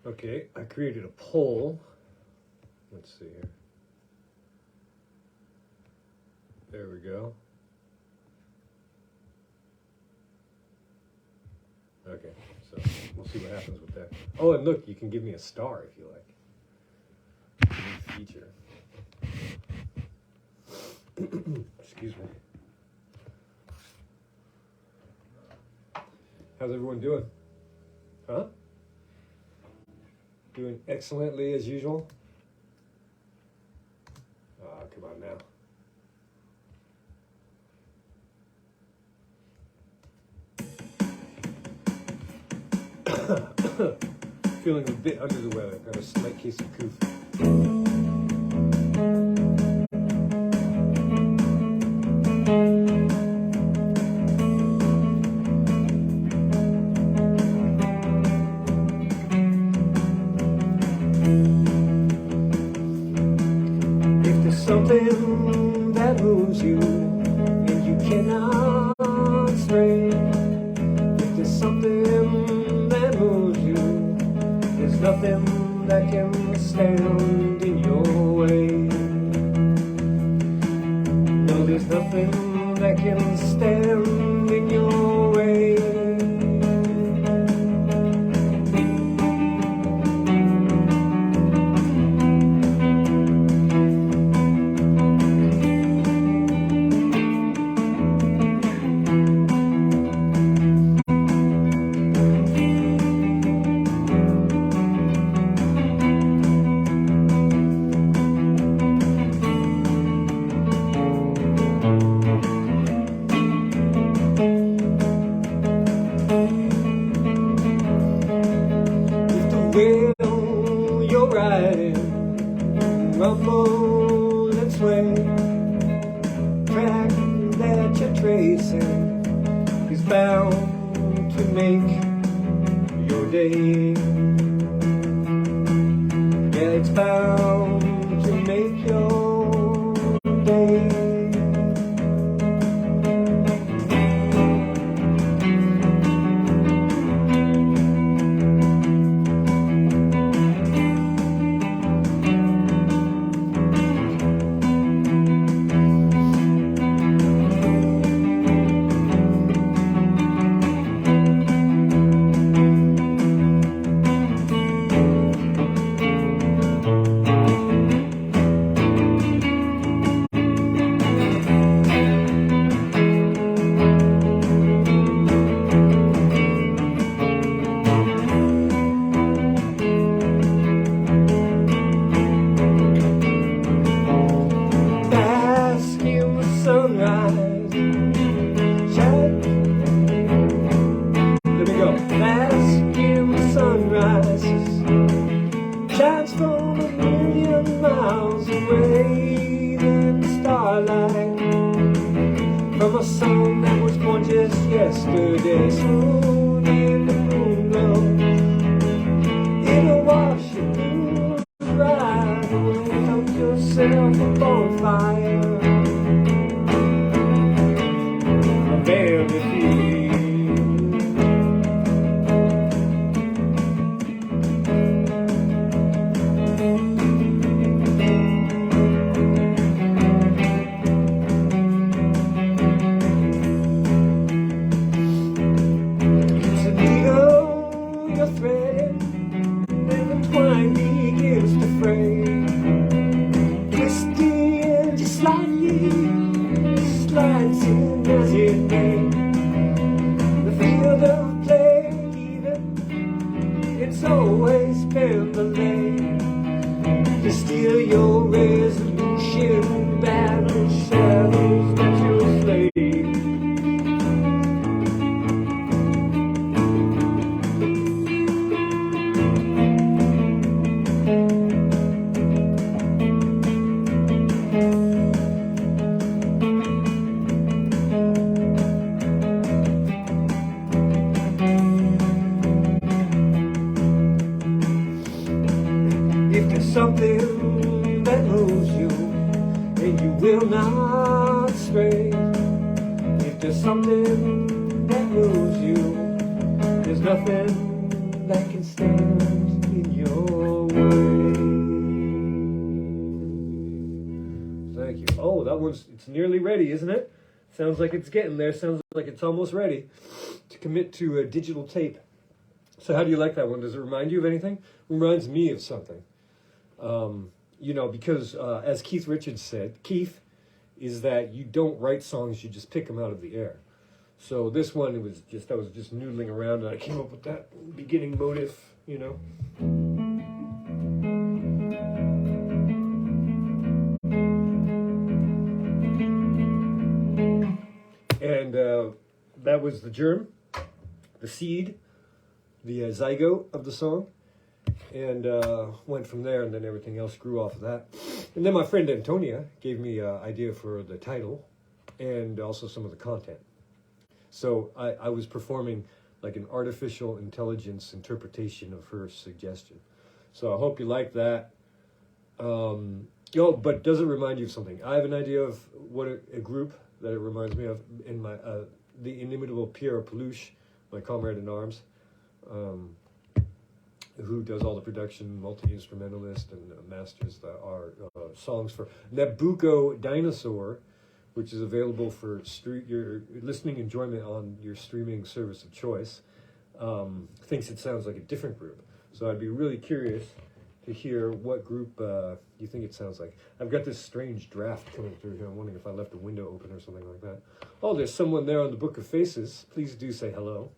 Okay, I created a poll. Let's see here. There we go. Okay, so we'll see what happens with that. Oh, and look, you can give me a star if you like. New feature. Excuse me. How's everyone doing? Huh? Doing excellently as usual? Ah, come on now. Feeling a bit under the weather. Got a slight case of coof. Something that moves you and you cannot stray. If there's something that moves you, there's nothing that can stand in your way. No, there's nothing that can stand in your way. Well, you're riding, rumble and sway. Track that you're tracing is bound to make your day. Yeah, it's bound to make your day. From a song that was born just yesterday, soon in the moonglow, it'll wash you through the ride. Help yourself a bonfire, a vanity. It's always been the lane to steal your resolution, battle shadows that you'll slay. Something that moves you and you will not stray. If there's something that moves you, there's nothing that can stand in you. it's nearly ready, isn't it? Sounds like it's getting there. Sounds like it's almost ready to commit to a digital tape. So how do you like that one? Does it remind you of anything? It reminds me of something. Because as Keith Richards said, Keith, is that you don't write songs, you just pick them out of the air. So this one, I was just noodling around and I came up with that beginning motive, And that was the germ, the seed, the zygote of the song, and went from there, and then everything else grew off of that. And then my friend Antonia gave me an idea for the title and also some of the content. So I was performing like an artificial intelligence interpretation of her suggestion. So I hope you like that. But does it remind you of something? I have an idea of what a group that it reminds me of in my the inimitable Pierre Peluche, my comrade in arms, who does all the production, multi-instrumentalist, and masters our songs for Nabucco Dinosaur, which is available for your listening enjoyment on your streaming service of choice. Thinks it sounds like a different group. So I'd be really curious to hear what group you think it sounds like. I've got this strange draft coming through here. I'm wondering if I left a window open or something like that. Oh, there's someone there on the Book of Faces. Please do say hello.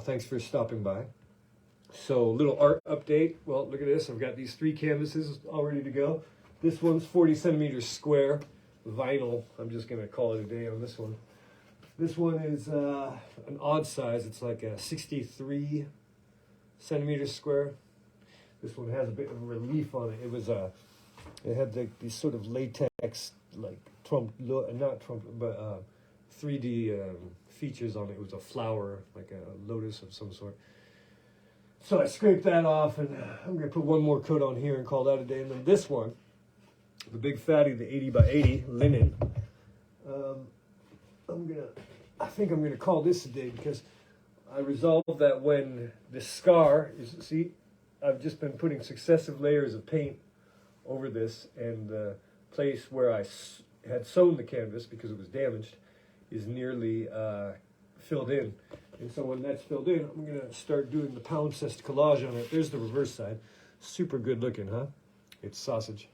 Thanks for stopping by. So, little art update. Well, look at this. I've got these 3 canvases all ready to go. This one's 40 centimeters square, vinyl. I'm just going to call it a day on this one. This one is an odd size. It's like a 63 centimeters square. This one has a bit of relief on it. It had these sort of latex, like not 3D features on it. It was a flower, like a lotus of some sort. So I scraped that off, and I'm going to put one more coat on here and call that a day. And then this one, the big fatty, the 80 by 80 linen, I think I'm going to call this a day because I resolved that when the scar is, see, I've just been putting successive layers of paint over this, and the place where I had sewn the canvas because it was damaged is nearly filled in. And so when that's filled in, I'm going to start doing the palimpsest collage on it. There's the reverse side. Super good looking, huh? It's sausage.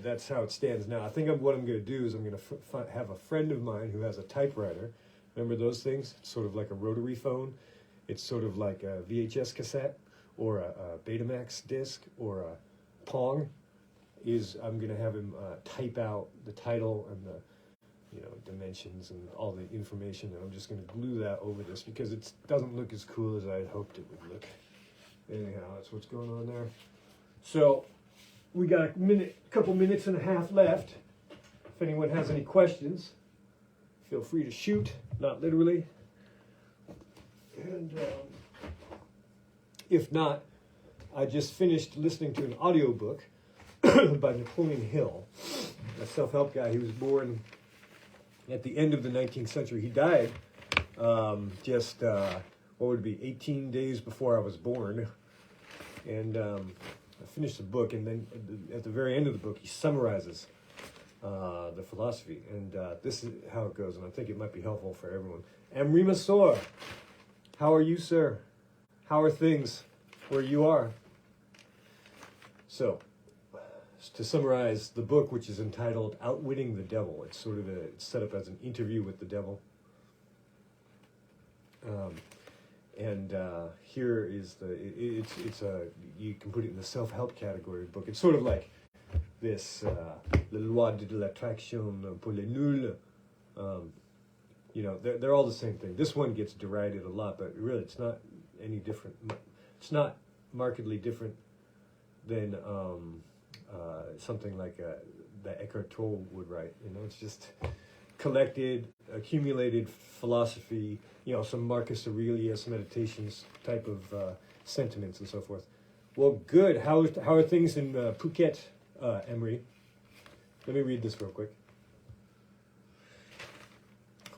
That's how it stands now. I think what I'm going to do is I'm going to have a friend of mine who has a typewriter. Remember those things? It's sort of like a rotary phone. It's sort of like a VHS cassette or a Betamax disc or a Pong. I'm going to have him type out the title and the dimensions and all the information, and I'm just going to glue that over this because it doesn't look as cool as I had hoped it would look. Anyhow, that's what's going on there. So we got a couple minutes and a half left. If anyone has any questions, feel free to shoot, not literally. And if not, I just finished listening to an audiobook by Napoleon Hill, a self-help guy. He was born at the end of the 19th century. He died what would it be, 18 days before I was born. And I finished the book, and then at the very end of the book, he summarizes the philosophy. And this is how it goes, and I think it might be helpful for everyone. Emery Masor, how are you, sir? How are things where you are? So, to summarize the book, which is entitled Outwitting the Devil, it's sort of it's set up as an interview with the devil. Here is you can put it in the self-help category book. It's sort of like this, Le Loi de l'Attraction pour les nuls. They're all the same thing. This one gets derided a lot, but really it's not any different. It's not markedly different than something like that Eckhart Tolle would write. It's just collected, accumulated philosophy, some Marcus Aurelius meditations type of sentiments and so forth. Well, good. How are things in Phuket, Emery? Let me read this real quick.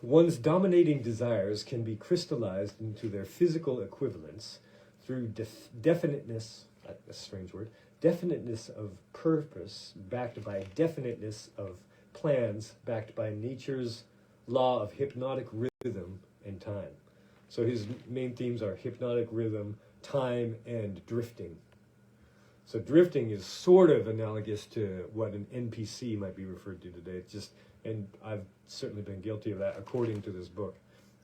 One's dominating desires can be crystallized into their physical equivalents through definiteness, a strange word, definiteness of purpose backed by definiteness of plans backed by nature's law of hypnotic rhythm and time. So his main themes are hypnotic rhythm, time, and drifting. So drifting is sort of analogous to what an NPC might be referred to today. It's just, and I've certainly been guilty of that according to this book.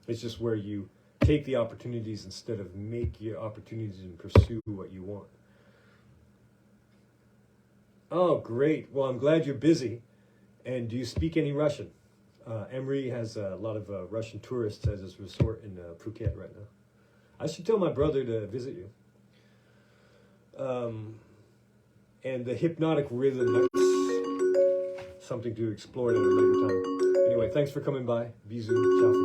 It's just where you take the opportunities instead of make your opportunities and pursue what you want. Oh, great. Well, I'm glad you're busy. And do you speak any Russian? Emery has a lot of Russian tourists as his resort in Phuket right now. I should tell my brother to visit you. And the hypnotic rhythm, that's something to explore at a later time. Anyway, thanks for coming by. Bisous. Ciao for now.